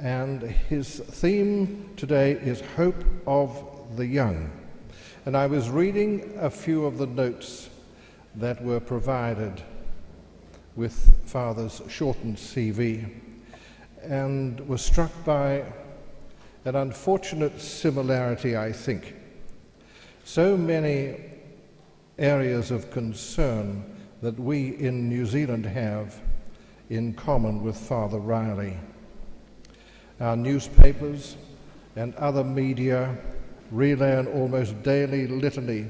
and his theme today is Hope of the Young. And I was reading a few of the notes that were provided with Father's shortened CV, and was struck by an unfortunate similarity, I think. So many areas of concern that we in New Zealand have in common with Father Riley. Our newspapers and other media relay an almost daily litany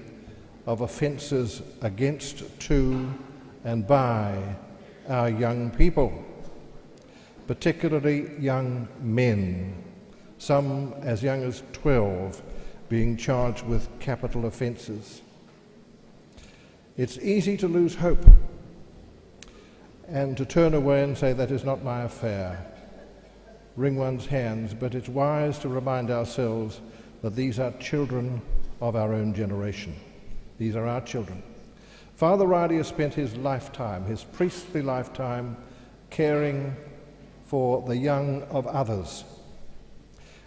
of offences against, to, and by our young people, particularly young men, some as young as 12 being charged with capital offences. It's easy to lose hope and to turn away and say, that is not my affair, wring one's hands, but it's wise to remind ourselves that these are children of our own generation. These are our children. Father Riley has spent his lifetime, his priestly lifetime, caring for the young of others.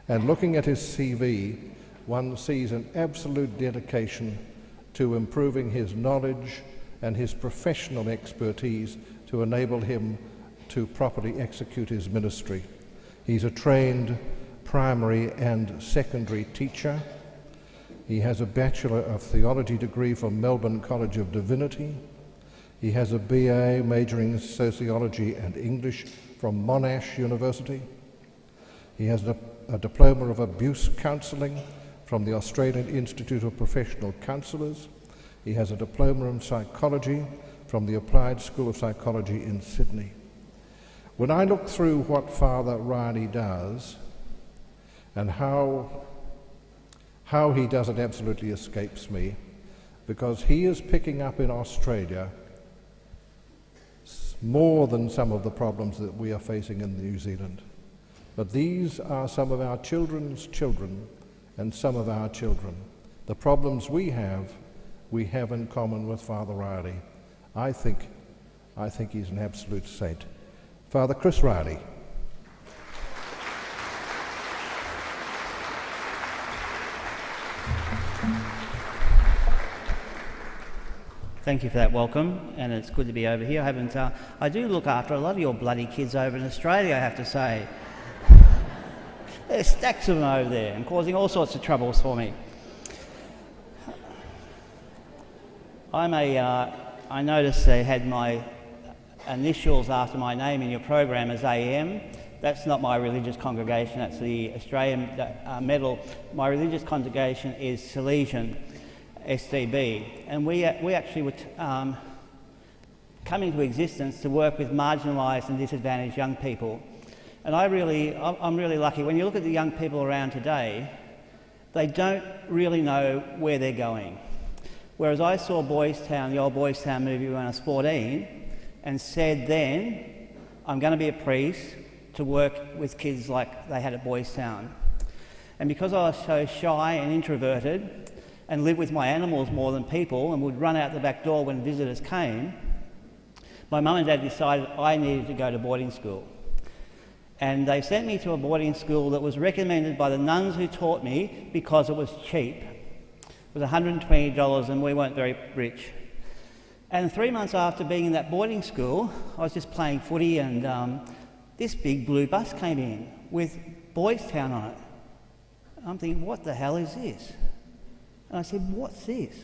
And looking at his CV, one sees an absolute dedication to improving his knowledge and his professional expertise to enable him to properly execute his ministry. He's a trained primary and secondary teacher. He has a Bachelor of Theology degree from Melbourne College of Divinity. He has a BA majoring in Sociology and English from Monash University. He has a Diploma of Abuse Counselling from the Australian Institute of Professional Counsellors. He has a Diploma in Psychology from the Applied School of Psychology in Sydney. When I look through what Father Riley does and how he does it absolutely escapes me, because he is picking up in Australia more than some of the problems that we are facing in New Zealand. But these are some of our children's children and some of our children. The problems we have in common with Father Riley. I think he's an absolute saint. Father Chris Riley. Thank you for that welcome, and it's good to be over here. I do look after a lot of your bloody kids over in Australia, I have to say. There's stacks of them over there and causing all sorts of troubles for me. I noticed they had my initials after my name in your program as AM. That's not my religious congregation, that's the Australian medal. My religious congregation is Salesian, SDB, and we actually were coming to existence to work with marginalised and disadvantaged young people. And I'm really lucky. When you look at the young people around today, they don't really know where they're going. Whereas I saw Boys Town, the old Boys Town movie, when I was 14, and said then, I'm going to be a priest to work with kids like they had at Boys Town. And because I was so shy and introverted, and lived with my animals more than people, and would run out the back door when visitors came, my mum and dad decided I needed to go to boarding school. And they sent me to a boarding school that was recommended by the nuns who taught me because it was cheap. It was $120 and we weren't very rich. And 3 months after being in that boarding school, I was just playing footy, and this big blue bus came in with Boys Town on it. I'm thinking, what the hell is this? And I said, what's this?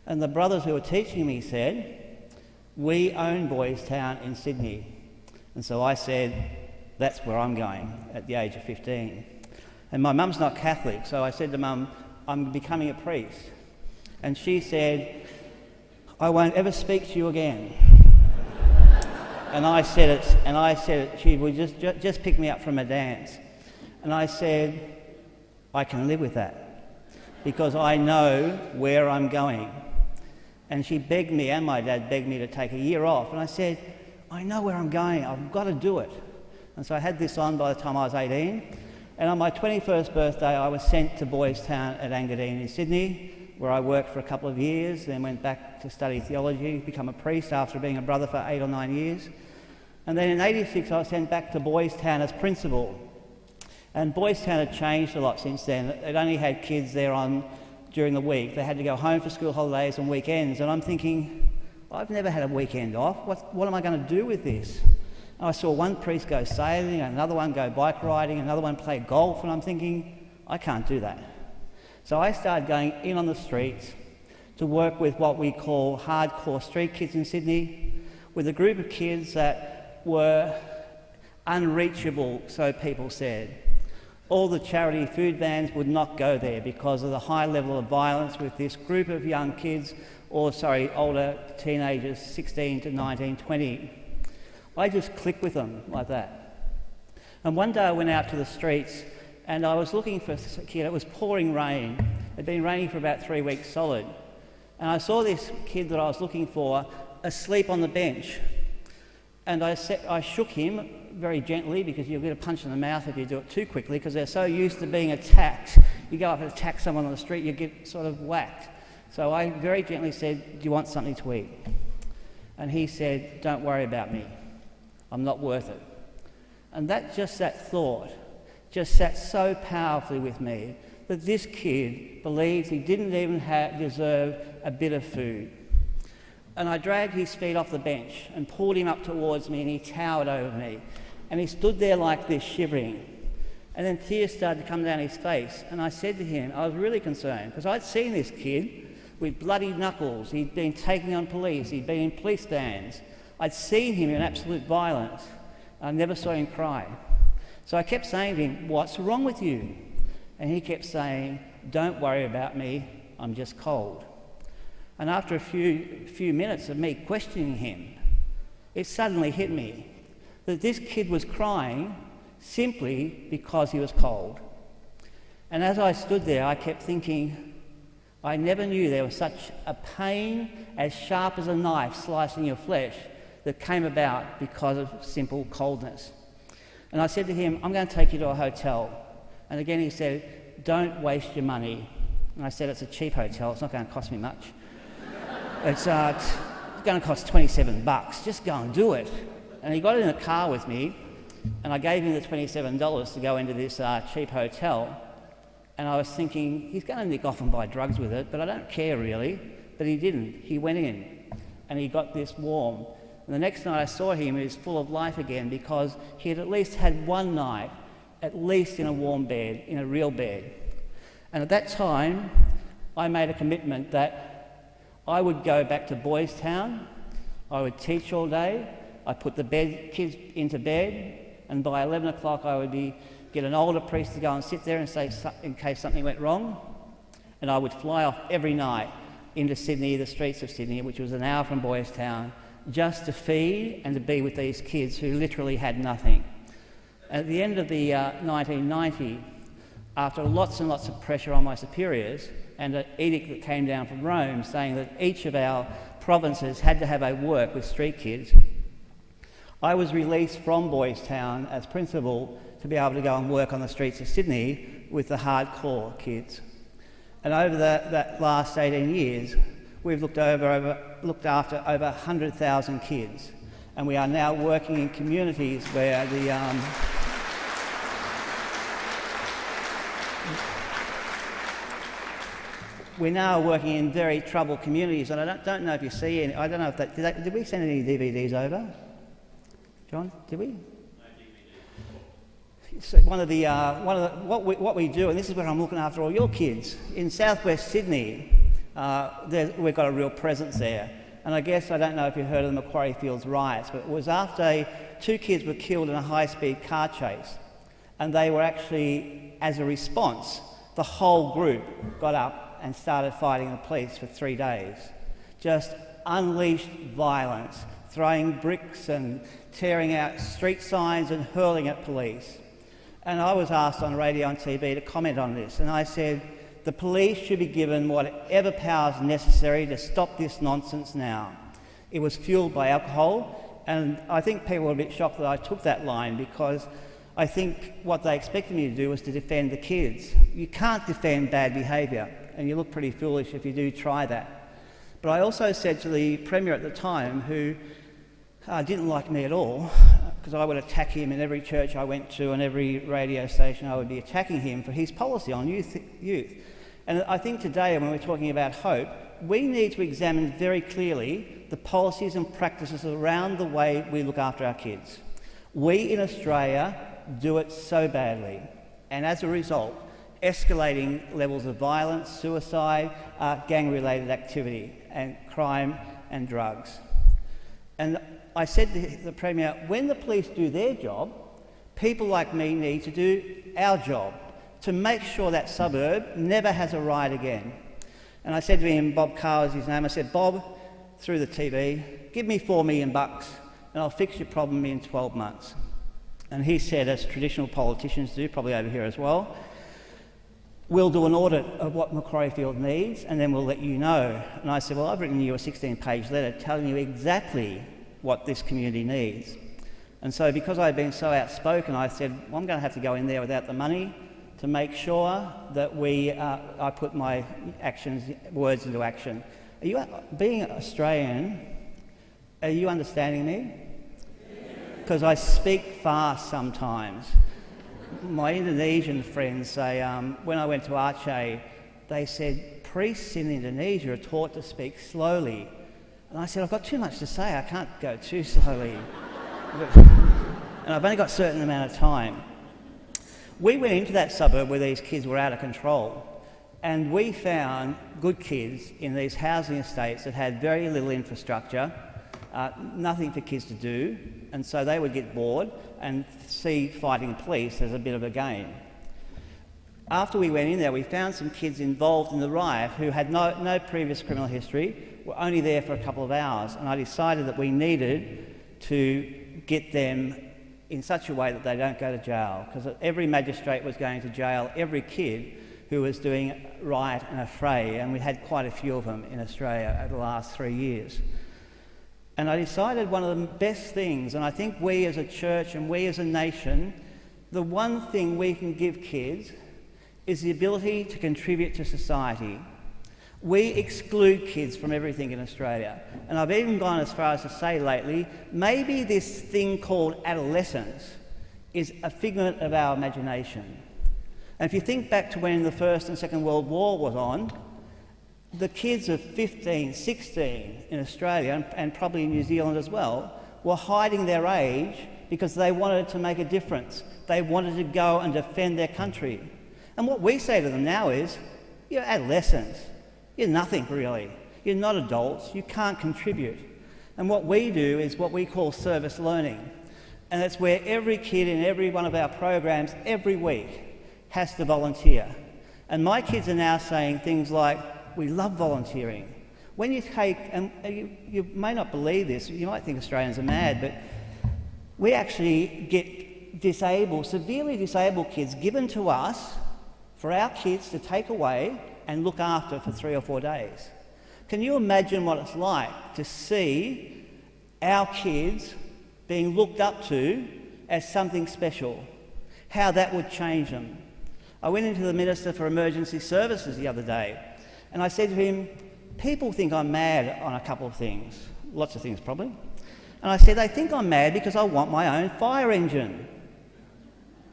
And the brothers who were teaching me said, we own Boys Town in Sydney. And so I said, that's where I'm going at the age of 15. And my mum's not Catholic, so I said to Mum, I'm becoming a priest. And she said, I won't ever speak to you again. and I said, she would just pick me up from a dance. And I said, I can live with that, because I know where I'm going. And she begged me, and my dad begged me, to take a year off. And I said, I know where I'm going, I've got to do it. And so I had this on by the time I was 18. And on my 21st birthday, I was sent to Boys Town at Engadine in Sydney, where I worked for a couple of years, then went back to study theology, become a priest after being a brother for 8 or 9 years. And then in '86, I was sent back to Boys Town as principal. And Boys Town had changed a lot since then. It only had kids there during the week. They had to go home for school holidays and weekends. And I'm thinking, I've never had a weekend off. What am I going to do with this? And I saw one priest go sailing, another one go bike riding, another one play golf, and I'm thinking, I can't do that. So I started going in on the streets to work with what we call hardcore street kids in Sydney, with a group of kids that were unreachable, so people said. All the charity food vans would not go there because of the high level of violence with this group of young kids, older teenagers, 16 to 19, 20. I just clicked with them like that. And one day I went out to the streets and I was looking for a kid. It was pouring rain. It had been raining for about 3 weeks solid. And I saw this kid that I was looking for asleep on the bench. And I shook him very gently, because you'll get a punch in the mouth if you do it too quickly, because they're so used to being attacked. You go up and attack someone on the street, you get sort of whacked. So I very gently said, do you want something to eat? And he said, don't worry about me. I'm not worth it. And that thought just sat so powerfully with me, that this kid believed he didn't even deserve a bit of food. And I dragged his feet off the bench and pulled him up towards me, and he towered over me. And he stood there like this, shivering. And then tears started to come down his face. And I said to him, I was really concerned, because I'd seen this kid with bloody knuckles. He'd been taking on police. He'd been in police stands. I'd seen him in absolute violence. I never saw him cry. So I kept saying to him, what's wrong with you? And he kept saying, don't worry about me, I'm just cold. And after a few minutes of me questioning him, it suddenly hit me that this kid was crying simply because he was cold. And as I stood there, I kept thinking, I never knew there was such a pain as sharp as a knife slicing your flesh that came about because of simple coldness. And I said to him, I'm going to take you to a hotel. And again he said, don't waste your money. And I said, it's a cheap hotel, it's not going to cost me much. It's going to cost $27, just go and do it. And he got in a car with me, and I gave him the $27 to go into this cheap hotel. And I was thinking, he's going to nick off and buy drugs with it, but I don't care really. But he didn't. He went in, and he got this warm. And the next night I saw him, he was full of life again, because he had at least had one night, at least in a warm bed, in a real bed. And at that time, I made a commitment that I would go back to Boys Town, I would teach all day, I'd put the kids into bed, and by 11 o'clock I would get an older priest to go and sit there and say, in case something went wrong, and I would fly off every night into Sydney, the streets of Sydney, which was an hour from Boys Town, just to feed and to be with these kids who literally had nothing. At the end of the 1990, after lots and lots of pressure on my superiors, and an edict that came down from Rome saying that each of our provinces had to have a work with street kids, I was released from Boys Town as principal to be able to go and work on the streets of Sydney with the hardcore kids. And over that last 18 years, we've looked after over 100,000 kids, and we are now working in communities where we're now working in very troubled communities, and I don't know if you see any. I don't know if did we send any DVDs over, John? Did we? No DVDs. So what we do, and this is where I'm looking after all your kids in southwest Sydney. We've got a real presence there, and I guess I don't know if you heard of the Macquarie Fields riots, but it was after two kids were killed in a high-speed car chase, and they were actually, as a response, the whole group got up and started fighting the police for 3 days. Just unleashed violence, throwing bricks and tearing out street signs and hurling at police. And I was asked on radio and TV to comment on this, and I said, the police should be given whatever powers necessary to stop this nonsense now. It was fueled by alcohol, and I think people were a bit shocked that I took that line, because I think what they expected me to do was to defend the kids. You can't defend bad behaviour, and you look pretty foolish if you do try that. But I also said to the Premier at the time, who didn't like me at all, because I would attack him in every church I went to and every radio station. I would be attacking him for his policy on youth. And I think today, when we're talking about hope, we need to examine very clearly the policies and practices around the way we look after our kids. We in Australia do it so badly, and as a result, escalating levels of violence, suicide, gang-related activity, and crime and drugs. And I said to the Premier, when the police do their job, people like me need to do our job to make sure that suburb never has a riot again. And I said to him, Bob Carr was his name, I said, Bob, through the TV, give me $4 million and I'll fix your problem in 12 months. And he said, as traditional politicians do, probably over here as well, we'll do an audit of what Macquarie Field needs and then we'll let you know. And I said, well, I've written you a 16-page letter telling you exactly what this community needs. And so because I've been so outspoken, I said, well, I'm going to have to go in there without the money to make sure that I put my words into action. Are you, being Australian, are you understanding me? Because I speak fast sometimes. My Indonesian friends say, when I went to Aceh, they said, priests in Indonesia are taught to speak slowly. And I said, I've got too much to say, I can't go too slowly. And I've only got a certain amount of time. We went into that suburb where these kids were out of control, and we found good kids in these housing estates that had very little infrastructure, nothing for kids to do, and so they would get bored and see fighting police as a bit of a game. After we went in there, we found some kids involved in the riot who had no previous criminal history, were only there for a couple of hours, and I decided that we needed to get them in such a way that they don't go to jail, because every magistrate was going to jail every kid who was doing riot and affray, and we had quite a few of them in Australia over the last 3 years. And I decided one of the best things, and I think we as a church and we as a nation, the one thing we can give kids is the ability to contribute to society. We exclude kids from everything in Australia. And I've even gone as far as to say lately, maybe this thing called adolescence is a figment of our imagination. And if you think back to when the First and Second World War was on, the kids of 15, 16 in Australia, and probably in New Zealand as well, were hiding their age because they wanted to make a difference. They wanted to go and defend their country. And what we say to them now is, you're adolescents. You're nothing really. You're not adults. You can't contribute. And what we do is what we call service learning. And that's where every kid in every one of our programs every week has to volunteer. And my kids are now saying things like, we love volunteering. When you take, and you may not believe this, you might think Australians are mad, but we actually get disabled, severely disabled kids given to us for our kids to take away and look after for 3 or 4 days. Can you imagine what it's like to see our kids being looked up to as something special? How that would change them. I went into the Minister for Emergency Services the other day and I said to him, people think I'm mad on a couple of things, lots of things probably. And I said, they think I'm mad because I want my own fire engine.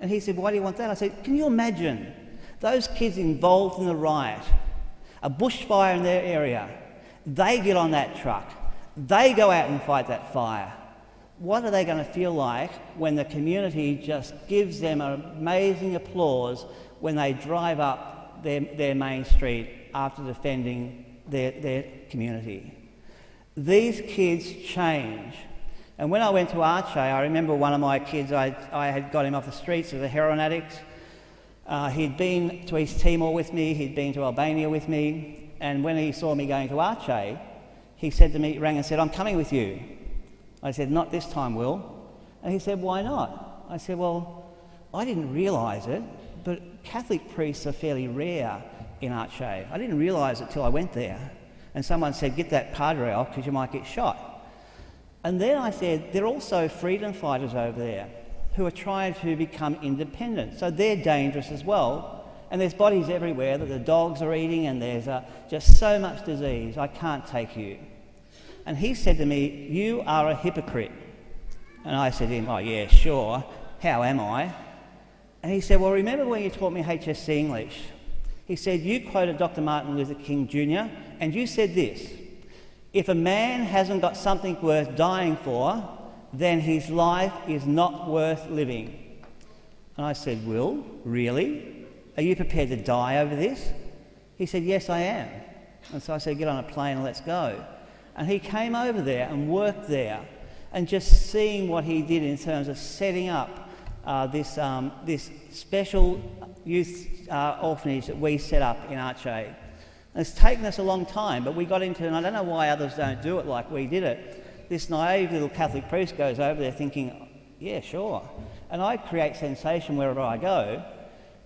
And he said, why do you want that? I said, can you imagine those kids involved in the riot, a bushfire in their area, they get on that truck, they go out and fight that fire. What are they going to feel like when the community just gives them amazing applause when they drive up their main street after defending their community? These kids change. And when I went to Aceh, I remember one of my kids, I had got him off the streets as a heroin addict. He'd been to East Timor with me, he'd been to Albania with me, and when he saw me going to Aceh, he said to me, he rang and said, I'm coming with you. I said, not this time, Will. And he said, why not? I said, well, I didn't realise it, but Catholic priests are fairly rare in Aceh. I didn't realise it till I went there. And someone said, get that padre off because you might get shot. And then I said, there are also freedom fighters over there who are trying to become independent. So they're dangerous as well. And there's bodies everywhere that the dogs are eating, and there's just so much disease. I can't take you. And he said to me, you are a hypocrite. And I said to him, oh yeah, sure, how am I? And he said, well, remember when you taught me HSC English? He said, you quoted Dr. Martin Luther King Jr. and you said this: if a man hasn't got something worth dying for, then his life is not worth living. And I said, Will, really? Are you prepared to die over this? He said, yes, I am. And so I said, get on a plane and let's go. And he came over there and worked there, and just seeing what he did in terms of setting up this special youth orphanage that we set up in Arche. It's taken us a long time, but we got into, and I don't know why others don't do it like we did it, this naive little Catholic priest goes over there thinking, yeah, sure. And I create sensation wherever I go,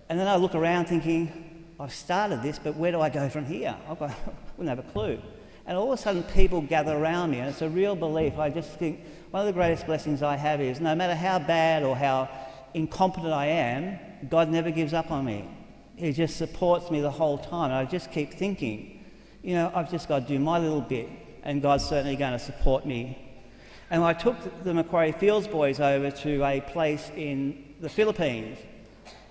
and then I look around thinking, I've started this, but where do I go from here? I wouldn't have a clue. And all of a sudden people gather around me, and it's a real belief. I just think one of the greatest blessings I have is no matter how bad or how incompetent I am, God never gives up on me. He just supports me the whole time. And I just keep thinking, you know, I've just got to do my little bit, and God's certainly going to support me. And I took the Macquarie Fields boys over to a place in the Philippines,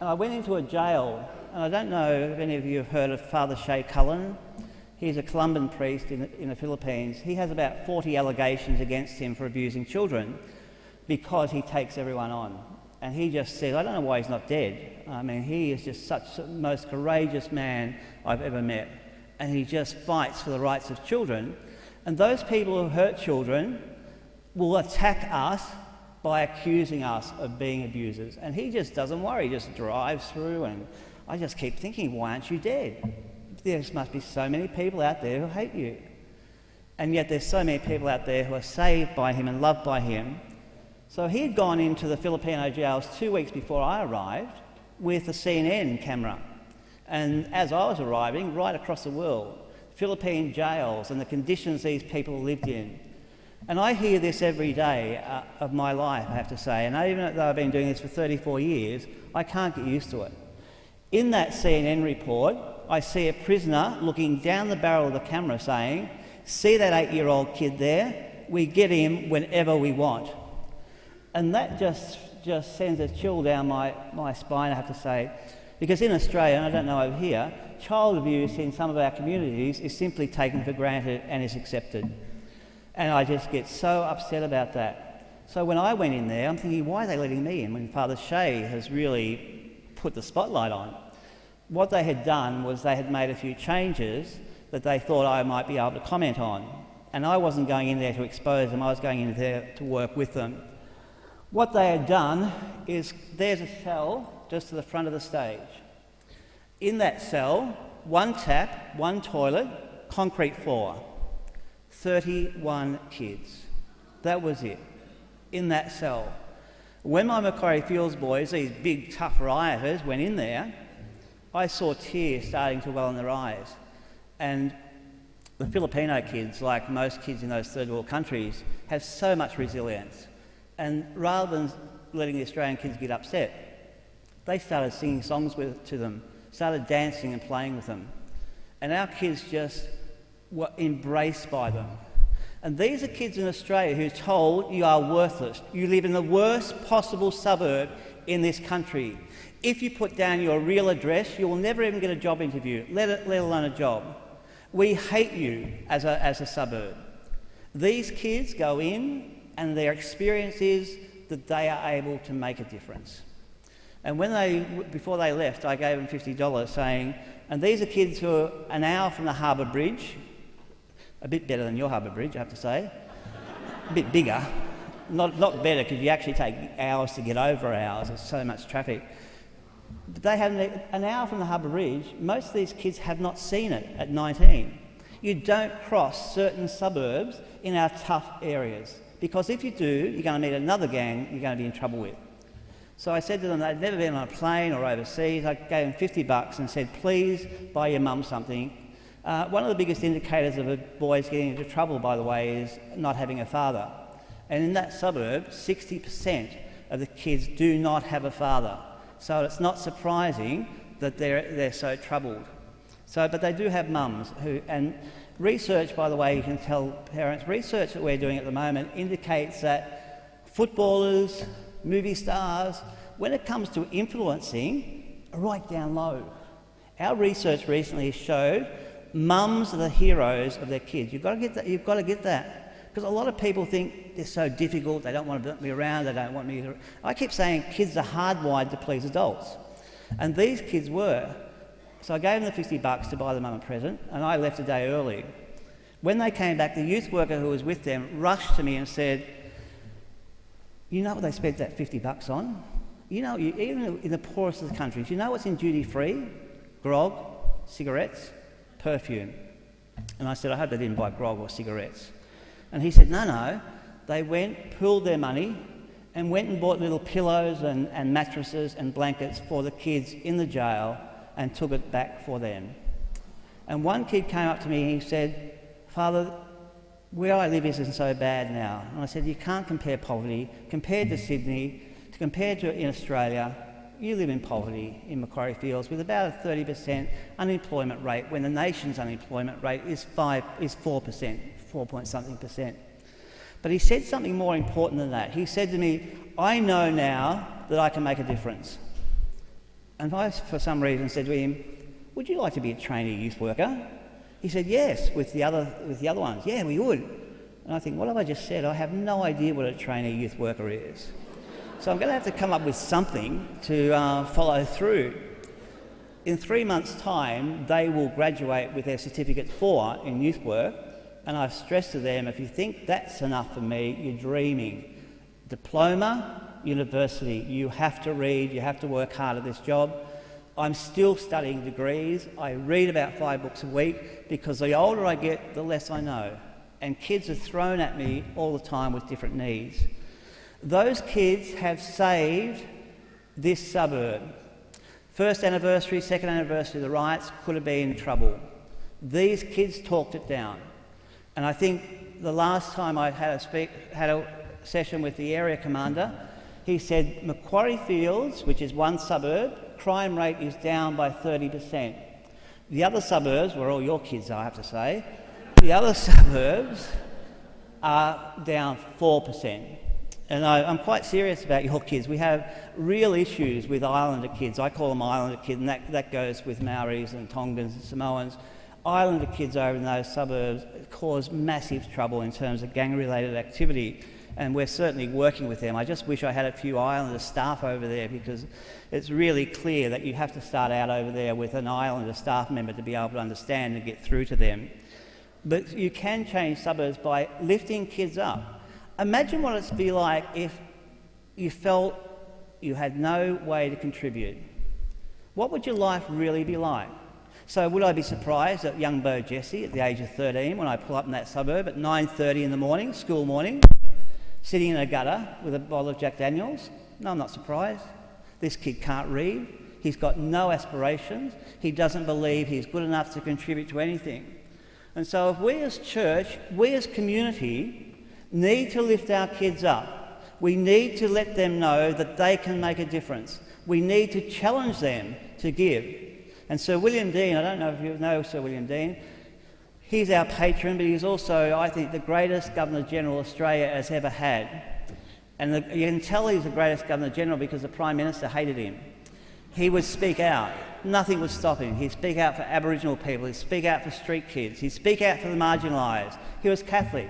and I went into a jail. And I don't know if any of you have heard of Father Shea Cullen. He's a Colombian priest in the Philippines. He has about 40 allegations against him for abusing children because he takes everyone on. And he just says, I don't know why he's not dead. I mean, he is just such the most courageous man I've ever met. And he just fights for the rights of children. And those people who hurt children will attack us by accusing us of being abusers. And he just doesn't worry, he just drives through, and I just keep thinking, why aren't you dead? There must be so many people out there who hate you. And yet there's so many people out there who are saved by him and loved by him. So he had gone into the Filipino jails 2 weeks before I arrived with a CNN camera. And as I was arriving, right across the world, Philippine jails and the conditions these people lived in. And I hear this every day of my life, I have to say. And even though I've been doing this for 34 years, I can't get used to it. In that CNN report, I see a prisoner looking down the barrel of the camera saying, see that 8-year-old kid there? We get him whenever we want. And that just sends a chill down my spine, I have to say. Because in Australia, and I don't know over here, child abuse in some of our communities is simply taken for granted and is accepted. And I just get so upset about that. So when I went in there, I'm thinking, why are they letting me in when Father Shea has really put the spotlight on? What they had done was they had made a few changes that they thought I might be able to comment on. And I wasn't going in there to expose them, I was going in there to work with them. What they had done is, there's a cell just to the front of the stage. In that cell, one tap, one toilet, concrete floor. 31 kids. That was it, in that cell. When my Macquarie Fields boys, these big tough rioters, went in there, I saw tears starting to well in their eyes. And the Filipino kids, like most kids in those third world countries, have so much resilience. And rather than letting the Australian kids get upset, they started singing songs to them, started dancing and playing with them. And our kids just were embraced by them. And these are kids in Australia who are told you are worthless. You live in the worst possible suburb in this country. If you put down your real address, you will never even get a job interview, let alone a job. We hate you as a suburb. These kids go in, and their experience is that they are able to make a difference. And before they left, I gave them $50 saying, and these are kids who are an hour from the Harbour Bridge, a bit better than your Harbour Bridge, I have to say, a bit bigger, not better because you actually take hours to get over hours, there's so much traffic. But they have an hour from the Harbour Bridge. Most of these kids have not seen it at 19. You don't cross certain suburbs in our tough areas, because if you do, you're going to meet another gang you're going to be in trouble with. So I said to them they'd never been on a plane or overseas. I gave them $50 and said, please buy your mum something. One of the biggest indicators of a boy's getting into trouble, by the way, is not having a father. And in that suburb, 60% of the kids do not have a father. So it's not surprising that they're so troubled. But they do have mums and research, by the way, you can tell parents, research that we're doing at the moment indicates that footballers, movie stars, when it comes to influencing, are right down low. Our research recently showed mums are the heroes of their kids. You've got to get that. Because a lot of people think they're so difficult, they don't want to be around, they don't want me to... I keep saying kids are hardwired to please adults. And these kids were. So I gave them the $50 to buy the mum a present, and I left a day early. When they came back, the youth worker who was with them rushed to me and said, "You know what they spent that $50 on? You know, even in the poorest of the countries, you know what's in duty-free? Grog, cigarettes, perfume." And I said, "I hope they didn't buy grog or cigarettes." And he said, no, they went, pooled their money, and went and bought little pillows and mattresses and blankets for the kids in the jail and took it back for them. And one kid came up to me and he said, "Father, where I live isn't so bad now." And I said, "You can't compare poverty. Compared to Sydney, compared to in Australia, you live in poverty in Macquarie Fields with about a 30% unemployment rate when the nation's unemployment rate is 4%, 4-point-something%. But he said something more important than that. He said to me, "I know now that I can make a difference." And I, for some reason, said to him, "Would you like to be a trainee youth worker?" He said, "Yes, with the other ones. Yeah, we would." And I think, what have I just said? I have no idea what a trainee youth worker is. So I'm going to have to come up with something to follow through. In 3 months' time, they will graduate with their Certificate 4 in youth work, and I've stressed to them, if you think that's enough for me, you're dreaming. Diploma, university, you have to read, you have to work hard at this job. I'm still studying degrees. I read about 5 books a week because the older I get, the less I know. And kids are thrown at me all the time with different needs. Those kids have saved this suburb. First anniversary, second anniversary of the riots, could have been in trouble. These kids talked it down. And I think the last time I had a session with the area commander, he said Macquarie Fields, which is one suburb, crime rate is down by 30%. The other suburbs, where all your kids are, I have to say, the other suburbs are down 4%. And I'm quite serious about your kids. We have real issues with Islander kids. I call them Islander kids, and that goes with Maoris and Tongans and Samoans. Islander kids over in those suburbs cause massive trouble in terms of gang-related activity, and we're certainly working with them. I just wish I had a few Islander staff over there, because it's really clear that you have to start out over there with an Islander staff member to be able to understand and get through to them. But you can change suburbs by lifting kids up. Imagine what it'd be like if you felt you had no way to contribute. What would your life really be like? So would I be surprised at young Bo Jesse at the age of 13 when I pull up in that suburb at 9:30 in the morning, school morning, sitting in a gutter with a bottle of Jack Daniels? No, I'm not surprised. This kid can't read. He's got no aspirations. He doesn't believe he's good enough to contribute to anything. And so if we as church, we as community, need to lift our kids up. We need to let them know that they can make a difference. We need to challenge them to give. And Sir William Dean, I don't know if you know Sir William Dean, he's our patron, but he's also, I think, the greatest Governor-General Australia has ever had. And you can tell he's the greatest Governor-General because the Prime Minister hated him. He would speak out. Nothing would stop him. He'd speak out for Aboriginal people. He'd speak out for street kids. He'd speak out for the marginalised. He was Catholic.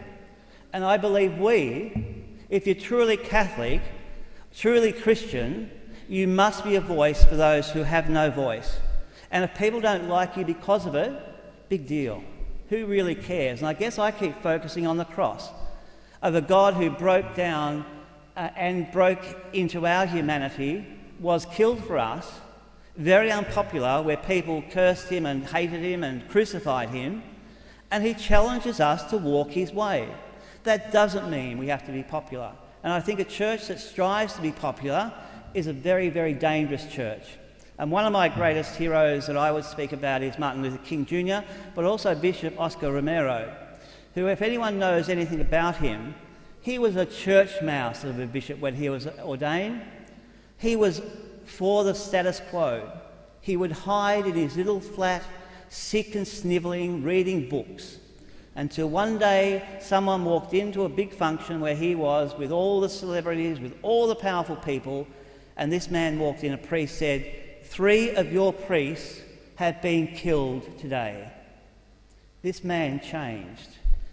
And I believe if you're truly Catholic, truly Christian, you must be a voice for those who have no voice. And if people don't like you because of it, big deal. Who really cares? And I guess I keep focusing on the cross of a God who broke down and broke into our humanity, was killed for us, very unpopular, where people cursed him and hated him and crucified him, and he challenges us to walk his way. That doesn't mean we have to be popular. And I think a church that strives to be popular is a very, very dangerous church. And one of my greatest heroes that I would speak about is Martin Luther King Jr., but also Bishop Oscar Romero, who, if anyone knows anything about him, he was a church mouse of a bishop when he was ordained. He was for the status quo. He would hide in his little flat, sick and snivelling, reading books. Until one day someone walked into a big function where he was with all the celebrities, with all the powerful people, and this man walked in, a priest said, 3 of your priests have been killed today. This man changed.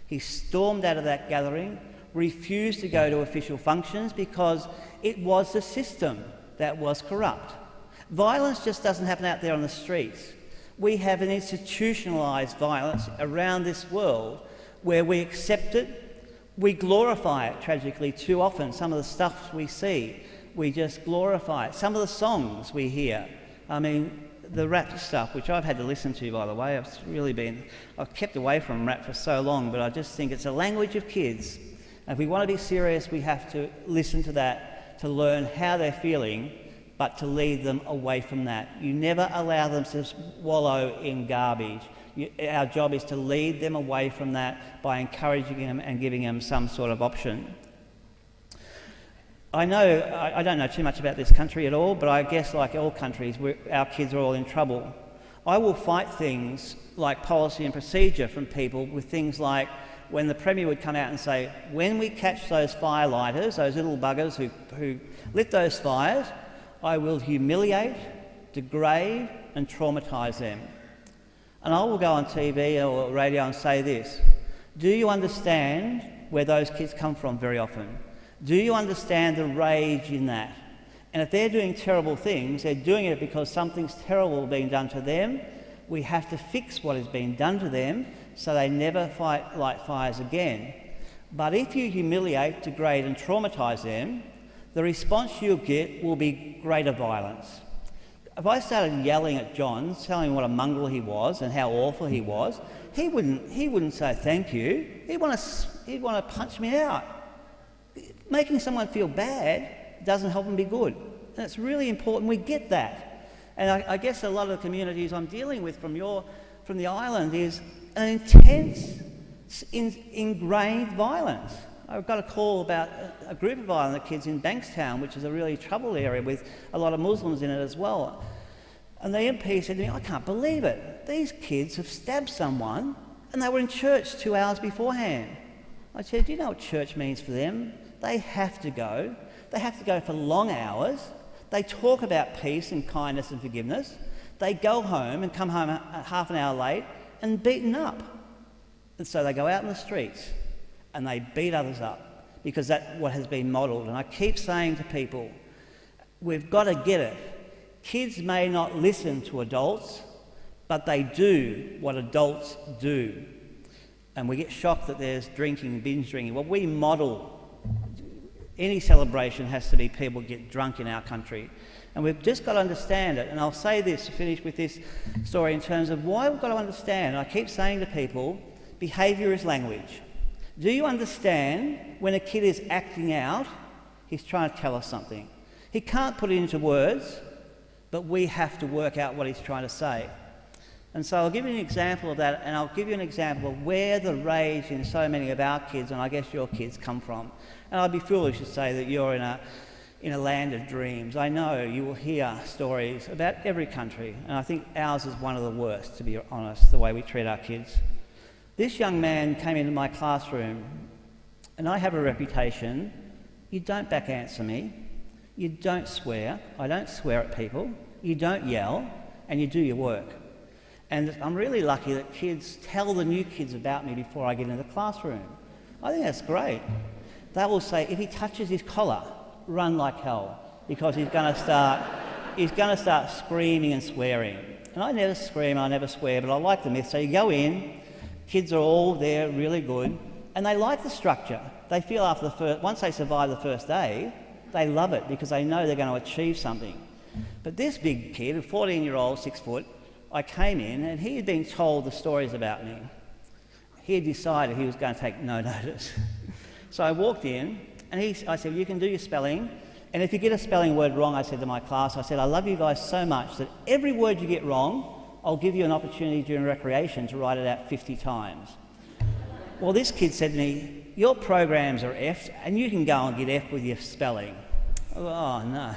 He stormed out of that gathering, refused to go to official functions because it was the system that was corrupt. Violence just doesn't happen out there on the streets. We have an institutionalised violence around this world where we accept it, we glorify it tragically too often. Some of the stuff we see, we just glorify it. Some of the songs we hear, I mean, the rap stuff, which I've had to listen to, by the way, I've kept away from rap for so long, but I just think it's a language of kids. And if we want to be serious, we have to listen to that to learn how they're feeling, but to lead them away from that. You never allow them to wallow in garbage. Our job is to lead them away from that by encouraging them and giving them some sort of option. I don't know too much about this country at all, but I guess like all countries, our kids are all in trouble. I will fight things like policy and procedure from people with things like when the Premier would come out and say, when we catch those firelighters, those little buggers who lit those fires, I will humiliate, degrade and traumatise them. And I will go on TV or radio and say this, do you understand where those kids come from very often? Do you understand the rage in that? And if they're doing terrible things, they're doing it because something's terrible being done to them. We have to fix what is being done to them so they never light fires again. But if you humiliate, degrade and traumatise them, the response you'll get will be greater violence. If I started yelling at John, telling him what a mongrel he was and how awful he was, he wouldn't say thank you. He'd want to punch me out. Making someone feel bad doesn't help them be good. And it's really important we get that. And I guess a lot of the communities I'm dealing with from the island is an intense, ingrained violence. I've got a call about a group of Islander kids in Bankstown, which is a really troubled area with a lot of Muslims in it as well. And the MP said to me, I can't believe it. These kids have stabbed someone and they were in church 2 hours beforehand. I said, do you know what church means for them? They have to go. They have to go for long hours. They talk about peace and kindness and forgiveness. They go home and come home half an hour late and beaten up. And so they go out in the streets and they beat others up because that's what has been modelled. And I keep saying to people, we've got to get it. Kids may not listen to adults, but they do what adults do. And we get shocked that there's drinking, binge drinking. Well, we model. Any celebration has to be people get drunk in our country. And we've just got to understand it. And I'll say this to finish with this story in terms of why we've got to understand. I keep saying to people, behaviour is language. Do you understand when a kid is acting out, he's trying to tell us something? He can't put it into words, but we have to work out what he's trying to say. And so I'll give you an example of that, and I'll give you an example of where the rage in so many of our kids, and I guess your kids, come from. And I'd be foolish to say that you're in a land of dreams. I know you will hear stories about every country, and I think ours is one of the worst, to be honest, the way we treat our kids. This young man came into my classroom, and I have a reputation. You don't back answer me. You don't swear. I don't swear at people. You don't yell, and you do your work. And I'm really lucky that kids tell the new kids about me before I get into the classroom. I think that's great. They will say, if he touches his collar, run like hell, because he's going to start screaming and swearing. And I never scream, I never swear, but I like the myth. So you go in, kids are all there, really good, and they like the structure. They feel once they survive the first day, they love it because they know they're going to achieve something. But this big kid, a 14-year-old, 6 foot, I came in and he had been told the stories about me. He had decided he was going to take no notice. So I walked in and I said, you can do your spelling. And if you get a spelling word wrong, I said to my class, I said, I love you guys so much that every word you get wrong, I'll give you an opportunity during recreation to write it out 50 times. Well, this kid said to me, your programs are F'd and you can go and get F with your spelling. Oh, no.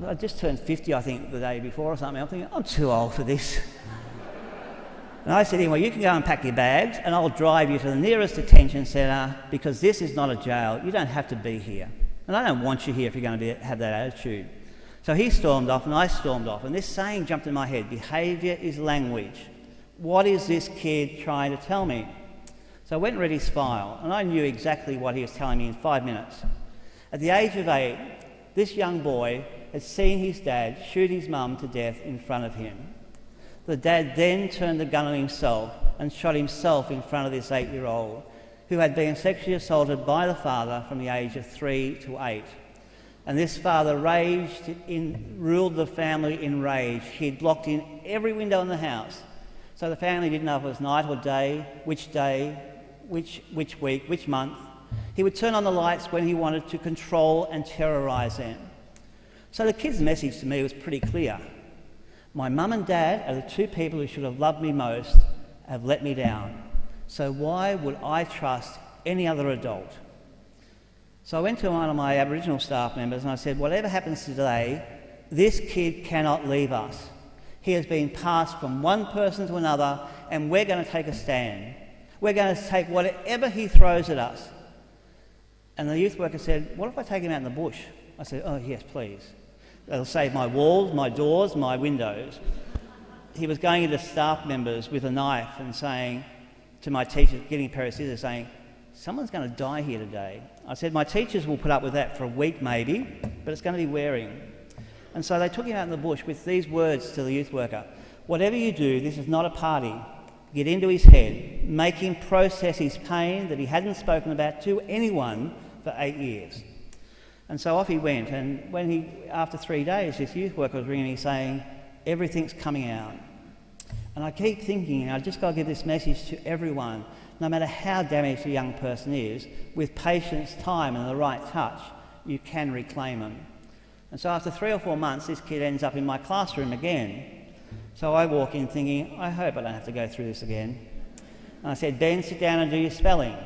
I just turned 50, I think, the day before or something. I'm thinking, I'm too old for this. And I said to him, well, you can go and pack your bags and I'll drive you to the nearest detention centre because this is not a jail. You don't have to be here. And I don't want you here if you're going to have that attitude. So he stormed off and I stormed off. And this saying jumped in my head, behaviour is language. What is this kid trying to tell me? So I went and read his file and I knew exactly what he was telling me in 5 minutes. At the age of 8, this young boy had seen his dad shoot his mum to death in front of him. The dad then turned the gun on himself and shot himself in front of this 8-year-old who had been sexually assaulted by the father from the age of 3 to 8. And this father ruled the family in rage. He'd locked in every window in the house. So the family didn't know if it was night or day, which week, which month. He would turn on the lights when he wanted to control and terrorise them. So the kid's message to me was pretty clear. My mum and dad are the two people who should have loved me most, have let me down. So why would I trust any other adult? So I went to one of my Aboriginal staff members and I said, whatever happens today, this kid cannot leave us. He has been passed from one person to another and we're going to take a stand. We're going to take whatever he throws at us. And the youth worker said, what if I take him out in the bush? I said, oh yes, please. That'll save my walls, my doors, my windows. He was going into staff members with a knife and saying to my teachers, getting a pair of scissors, saying, someone's going to die here today. I said, my teachers will put up with that for a week maybe, but it's going to be wearing. And so they took him out in the bush with these words to the youth worker, whatever you do, this is not a party. Get into his head, make him process his pain that he hadn't spoken about to anyone for 8 years. And so off he went, and after 3 days, this youth worker was ringing me saying, everything's coming out. And I keep thinking, I just got to give this message to everyone, no matter how damaged a young person is, with patience, time and the right touch, you can reclaim them. And so after 3 or 4 months, this kid ends up in my classroom again. So I walk in thinking, I hope I don't have to go through this again. And I said, Ben, sit down and do your spelling.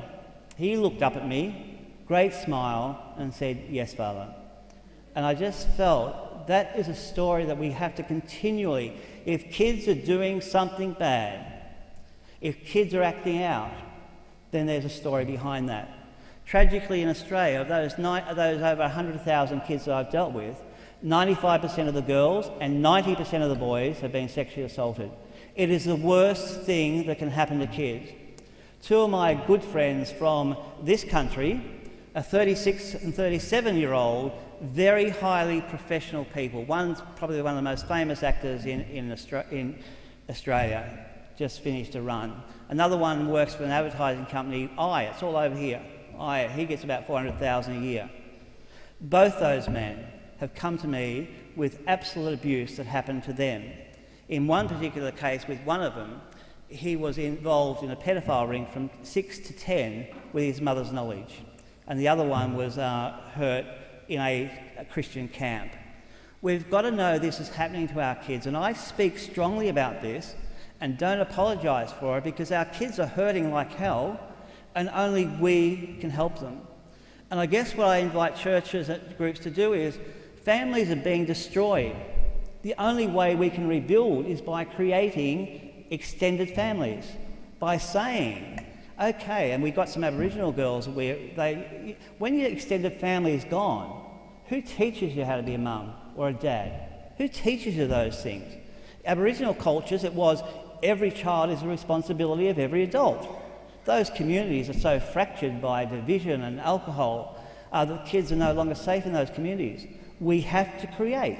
He looked up at me, great smile, and said, yes, Father. And I just felt that is a story that we have to continually, if kids are doing something bad, if kids are acting out, then there's a story behind that. Tragically in Australia, of those over 100,000 kids that I've dealt with, 95% of the girls and 90% of the boys have been sexually assaulted. It is the worst thing that can happen to kids. Two of my good friends from this country, a 36 and 37-year-old, very highly professional people. One's probably one of the most famous actors in Australia, just finished a run. Another one works for an advertising company, it's all over here. He gets about $400,000 a year. Both those men have come to me with absolute abuse that happened to them. In one particular case with one of them, he was involved in a pedophile ring from 6 to 10 with his mother's knowledge. And the other one was hurt in a Christian camp. We've got to know this is happening to our kids, and I speak strongly about this and don't apologise for it because our kids are hurting like hell and only we can help them. And I guess what I invite churches and groups to do is, families are being destroyed. The only way we can rebuild is by creating extended families, by saying, okay, and we've got some Aboriginal girls where when your extended family is gone, who teaches you how to be a mum or a dad? Who teaches you those things? Aboriginal cultures, it was every child is the responsibility of every adult. Those communities are so fractured by division and alcohol that kids are no longer safe in those communities. We have to create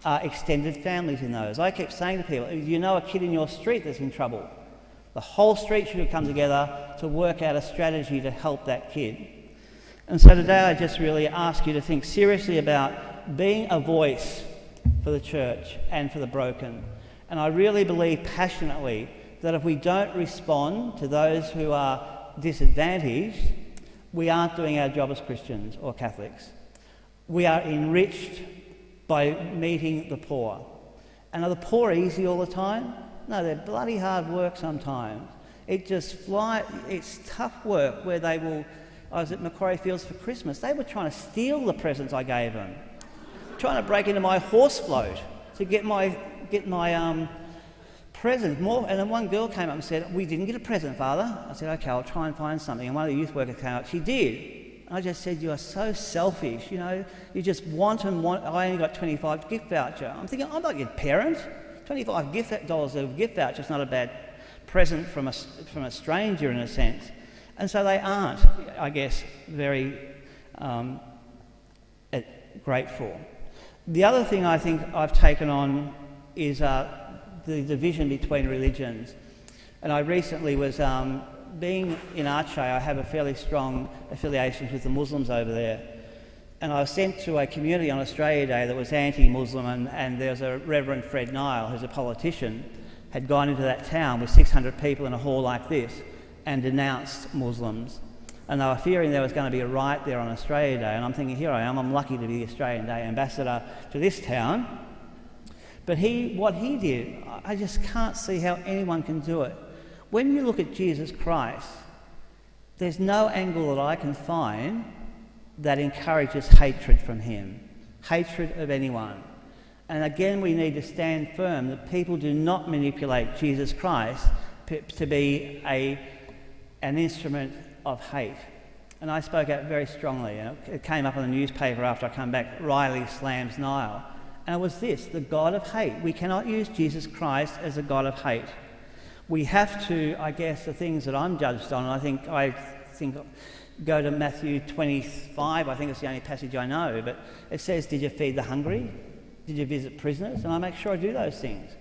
extended families in those. I keep saying to people, if you know a kid in your street that's in trouble, the whole street should have come together to work out a strategy to help that kid. And so today I just really ask you to think seriously about being a voice for the church and for the broken. And I really believe passionately that if we don't respond to those who are disadvantaged, we aren't doing our job as Christians or Catholics. We are enriched by meeting the poor. And are the poor easy all the time? No, they're bloody hard work sometimes. It's tough work where I was at Macquarie Fields for Christmas. They were trying to steal the presents I gave them, trying to break into my horse float to get my presents, more. And then one girl came up and said, "We didn't get a present, Father." I said, "Okay, I'll try and find something." And one of the youth workers came up, she did. I just said, "You are so selfish, you know, you just want and want." I only got $25 gift voucher. I'm thinking, I'm not your parent. $25 of gift voucher is not a bad present from a stranger in a sense. And so they aren't, I guess, very grateful. The other thing I think I've taken on is the division between religions. And I recently was, being in Aceh, I have a fairly strong affiliation with the Muslims over there. And I was sent to a community on Australia Day that was anti-Muslim, and there was a Reverend Fred Nile, who's a politician, had gone into that town with 600 people in a hall like this and denounced Muslims. And they were fearing there was going to be a riot there on Australia Day. And I'm thinking, here I am, I'm lucky to be the Australian Day ambassador to this town. But what he did, I just can't see how anyone can do it. When you look at Jesus Christ, there's no angle that I can find that encourages hatred from him, hatred of anyone. And again, we need to stand firm that people do not manipulate Jesus Christ to be an instrument of hate. And I spoke out very strongly. You know, it came up in the newspaper after I come back, Riley slams Nile. And it was this, the God of hate. We cannot use Jesus Christ as a God of hate. We have to, I guess, the things that I'm judged on, and I think go to Matthew 25, I think it's the only passage I know, but it says, "Did you feed the hungry? Did you visit prisoners?" And I make sure I do those things.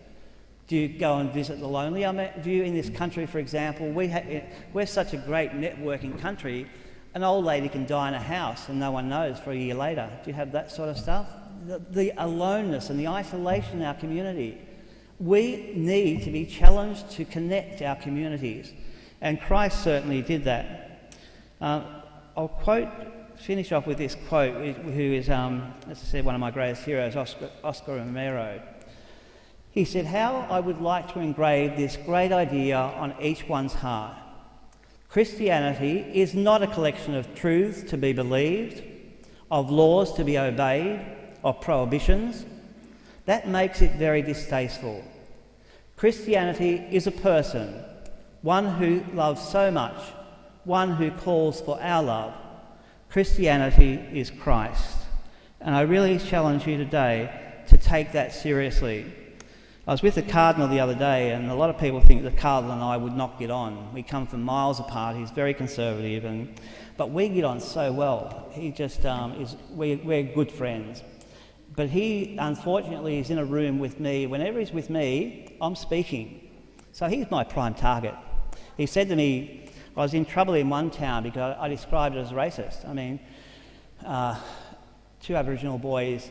Do you go and visit the lonely? Do you, in this country, for example, we're such a great networking country, an old lady can die in a house and no one knows for a year later. Do you have that sort of stuff? The aloneness and the isolation in our community. We need to be challenged to connect our communities, and Christ certainly did that. I'll finish off with this quote, who is, as I said, one of my greatest heroes, Oscar Romero. He said, "How I would like to engrave this great idea on each one's heart. Christianity is not a collection of truths to be believed, of laws to be obeyed, of prohibitions. That makes it very distasteful. Christianity is a person, one who loves so much, one who calls for our love. Christianity is Christ." And I really challenge you today to take that seriously. I was with the Cardinal the other day, and a lot of people think the Cardinal and I would not get on. We come from miles apart. He's very conservative, but we get on so well. He just we're good friends. But he, unfortunately, is in a room with me. Whenever he's with me, I'm speaking. So he's my prime target. He said to me, I was in trouble in one town because I described it as racist. I mean, 2 Aboriginal boys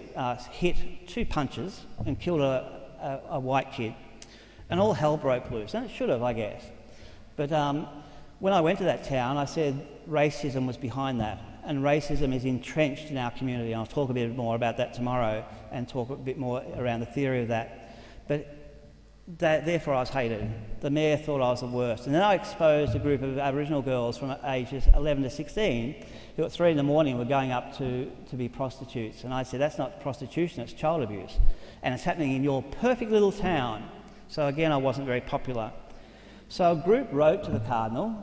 hit 2 punches and killed a white kid, and all hell broke loose, and it should have, I guess. But when I went to that town, I said racism was behind that, and racism is entrenched in our community. And I'll talk a bit more about that tomorrow and talk a bit more around the theory of that. But therefore I was hated. The mayor thought I was the worst. And then I exposed a group of Aboriginal girls from ages 11 to 16 who at 3 a.m. were going up to be prostitutes. And I said, that's not prostitution, it's child abuse. And it's happening in your perfect little town. So again, I wasn't very popular. So a group wrote to the Cardinal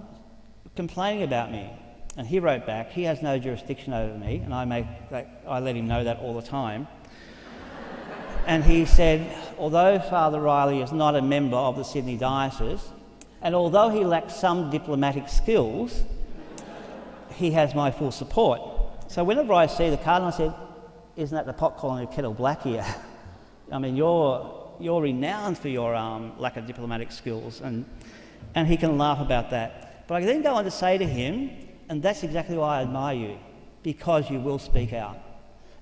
complaining about me. And he wrote back, he has no jurisdiction over me, and I let him know that all the time. And he said, although Father Riley is not a member of the Sydney Diocese, and although he lacks some diplomatic skills, he has my full support. So whenever I see the Cardinal, I said, isn't that the pot calling the kettle black here? I mean, you're renowned for your lack of diplomatic skills, and he can laugh about that. But I then go on to say to him, and that's exactly why I admire you, because you will speak out.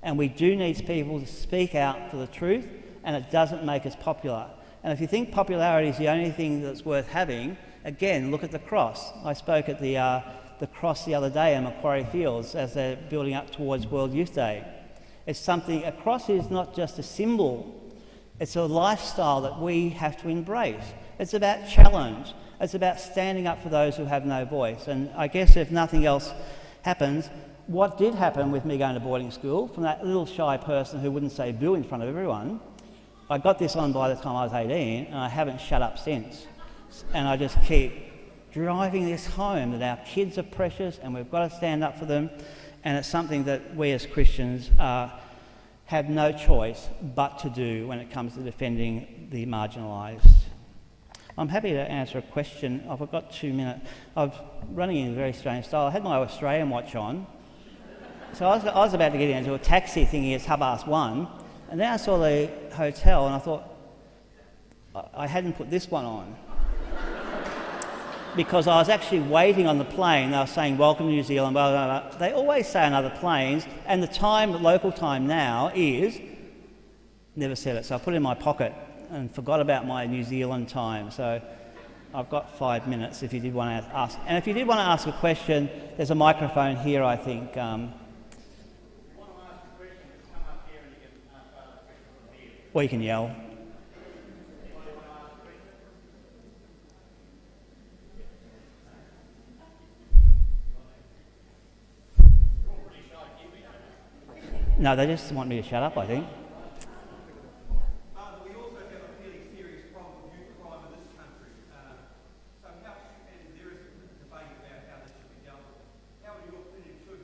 And we do need people to speak out for the truth, and it doesn't make us popular. And if you think popularity is the only thing that's worth having, again, look at the cross. I spoke at the cross the other day in Macquarie Fields as they're building up towards World Youth Day. It's something, a cross is not just a symbol, it's a lifestyle that we have to embrace. It's about challenge. It's about standing up for those who have no voice. And I guess if nothing else happens, what did happen with me going to boarding school, from that little shy person who wouldn't say boo in front of everyone, I got this on by the time I was 18, and I haven't shut up since. And I just keep driving this home, that our kids are precious and we've got to stand up for them, and it's something that we as Christians have no choice but to do when it comes to defending the marginalised. I'm happy to answer a question. I've got 2 minutes. I'm running in a very strange style. I had my Australian watch on, so I was about to get into a taxi thinking it's 1:30, and then I saw the hotel and I thought I hadn't put this one on. Because I was actually waiting on the plane. They were saying, welcome to New Zealand, blah, blah, blah. They always say on other planes, and the time, local time now is, never said it, so I put it in my pocket and forgot about my New Zealand time. So I've got 5 minutes if you did want to ask. And if you did want to ask a question, there's a microphone here, I think. Or you can yell. No, they just want me to shut up, I think. We also have a fairly serious problem with youth crime in this country. So how, and there is a debate about how this should be dealt with. How, in your opinion, should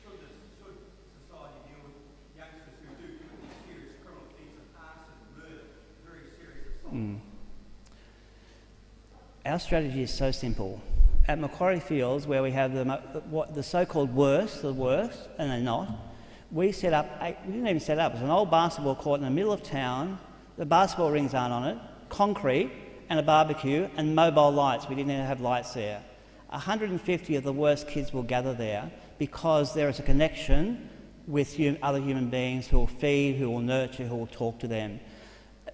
society deal with youngsters who do commit serious criminal offences, arson, murder, very serious assault? Our strategy is so simple. At Macquarie Fields, where we have the so-called worst, and they're not, we set up, we didn't even set up, it was an old basketball court in the middle of town, the basketball rings aren't on it, concrete and a barbecue and mobile lights. We didn't even have lights there. 150 of the worst kids will gather there because there is a connection with other human beings who will feed, who will nurture, who will talk to them.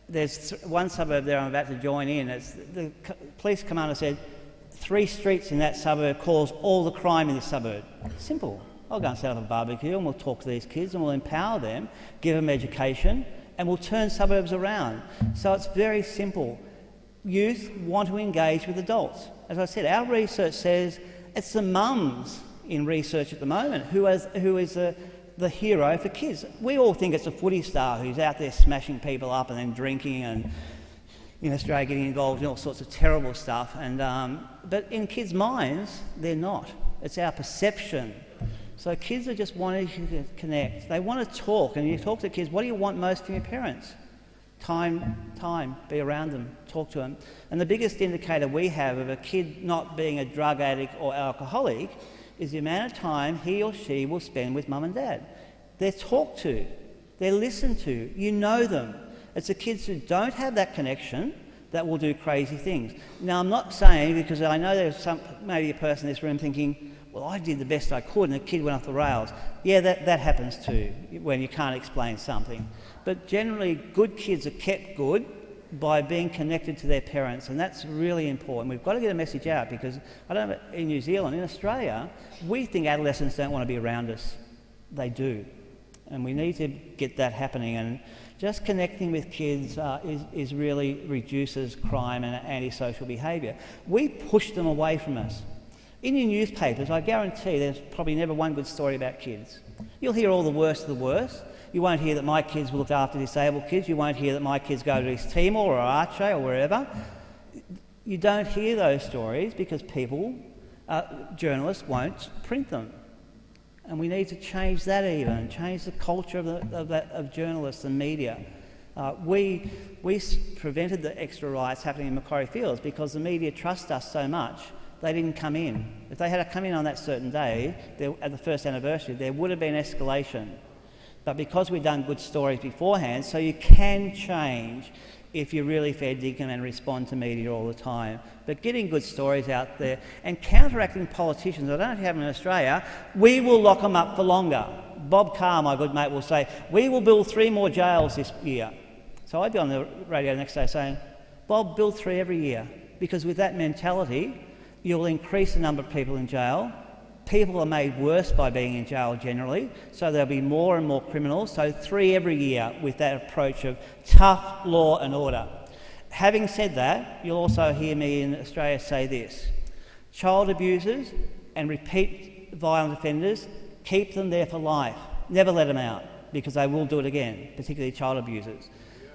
There's one suburb there I'm about to join in. The police commander said 3 streets in that suburb cause all the crime in the suburb. Simple. I'll go and set up a barbecue and we'll talk to these kids and we'll empower them, give them education, and we'll turn suburbs around. So it's very simple. Youth want to engage with adults. As I said, our research says it's the mums in research at the moment who is the hero for kids. We all think it's a footy star who's out there smashing people up and then drinking and in Australia getting involved in all sorts of terrible stuff. But in kids' minds, they're not. It's our perception. So kids are just wanting to connect. They want to talk, and you talk to kids, what do you want most from your parents? Time, be around them, talk to them. And the biggest indicator we have of a kid not being a drug addict or alcoholic is the amount of time he or she will spend with mum and dad. They're talked to, they're listened to, you know them. It's the kids who don't have that connection that will do crazy things. Now, I'm not saying, because I know there's maybe a person in this room thinking, well, I did the best I could and the kid went off the rails. Yeah, that happens too, when you can't explain something. But generally, good kids are kept good by being connected to their parents, and that's really important. We've got to get a message out, because I don't know, in New Zealand, in Australia, we think adolescents don't want to be around us. They do. And we need to get that happening, and just connecting with kids is really reduces crime and antisocial behaviour. We push them away from us. In your newspapers, I guarantee there's probably never one good story about kids. You'll hear all the worst of the worst. You won't hear that my kids will look after disabled kids. You won't hear that my kids go to East Timor or Arche or wherever. You don't hear those stories because journalists won't print them. And we need to change that even, change the culture of journalists and media. We prevented the extra riots happening in Macquarie Fields because the media trust us so much. They didn't come in. If they had come in on that certain day, at the first anniversary, there would have been escalation. But because we've done good stories beforehand, so you can change if you're really fair dinkum and respond to media all the time. But getting good stories out there and counteracting politicians, I don't know if you have them in Australia, we will lock them up for longer. Bob Carr, my good mate, will say, we will build 3 more jails this year. So I'd be on the radio the next day saying, Bob, build 3 every year. Because with that mentality, you'll increase the number of people in jail. People are made worse by being in jail generally, so there'll be more and more criminals. So 3 every year with that approach of tough law and order. Having said that, you'll also hear me in Australia say this. Child abusers and repeat violent offenders, keep them there for life. Never let them out, because they will do it again, particularly child abusers.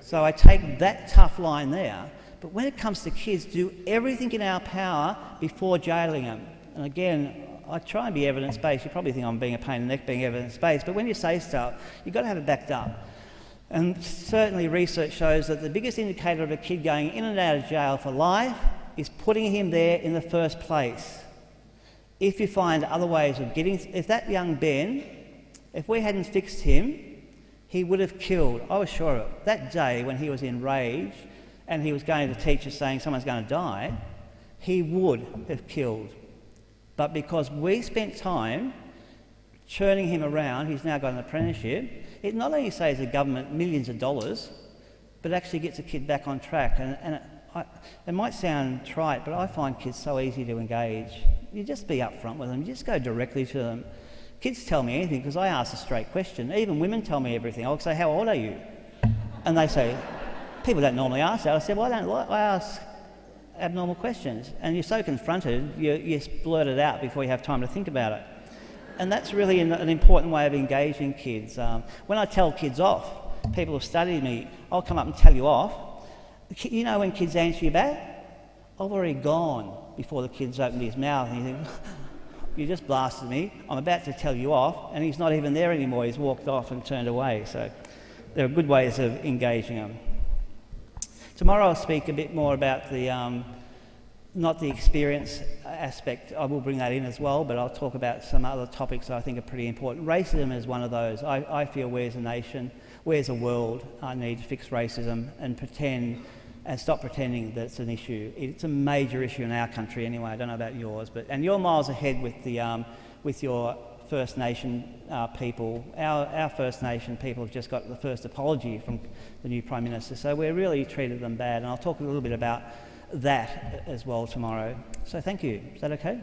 So I take that tough line there. But when it comes to kids, do everything in our power before jailing them. And again, I try and be evidence-based. You probably think I'm being a pain in the neck being evidence-based, but when you say stuff, you've got to have it backed up. And certainly research shows that the biggest indicator of a kid going in and out of jail for life is putting him there in the first place. If you find other ways of getting... If that young Ben, if we hadn't fixed him, he would have killed. I was sure of it. That day when he was enraged and he was going to teachers saying someone's going to die, he would have killed. But because we spent time churning him around, he's now got an apprenticeship, it not only saves the government millions of dollars, but actually gets a kid back on track. And it might sound trite, but I find kids so easy to engage. You just be upfront with them, you just go directly to them. Kids tell me anything because I ask a straight question. Even women tell me everything. I'll say, how old are you? And they say, people don't normally ask that. I said, well, I ask abnormal questions. And you're so confronted, you blurt it out before you have time to think about it. And that's really an important way of engaging kids. When I tell kids off, people have studied me, I'll come up and tell you off. You know when kids answer you back? I've already gone before the kid's opened his mouth, and you think, you just blasted me, I'm about to tell you off, and he's not even there anymore, he's walked off and turned away. So there are good ways of engaging them. Tomorrow I'll speak a bit more about the, not the experience aspect, I will bring that in as well, but I'll talk about some other topics that I think are pretty important. Racism is one of those. I feel we as a nation, we as a world need to fix racism and stop pretending that it's an issue. It's a major issue in our country anyway, I don't know about yours, and you're miles ahead with your First Nation people. Our First Nation people have just got the first apology from the new Prime Minister, so we really treated them bad, and I'll talk a little bit about that as well tomorrow. So thank you. Is that okay?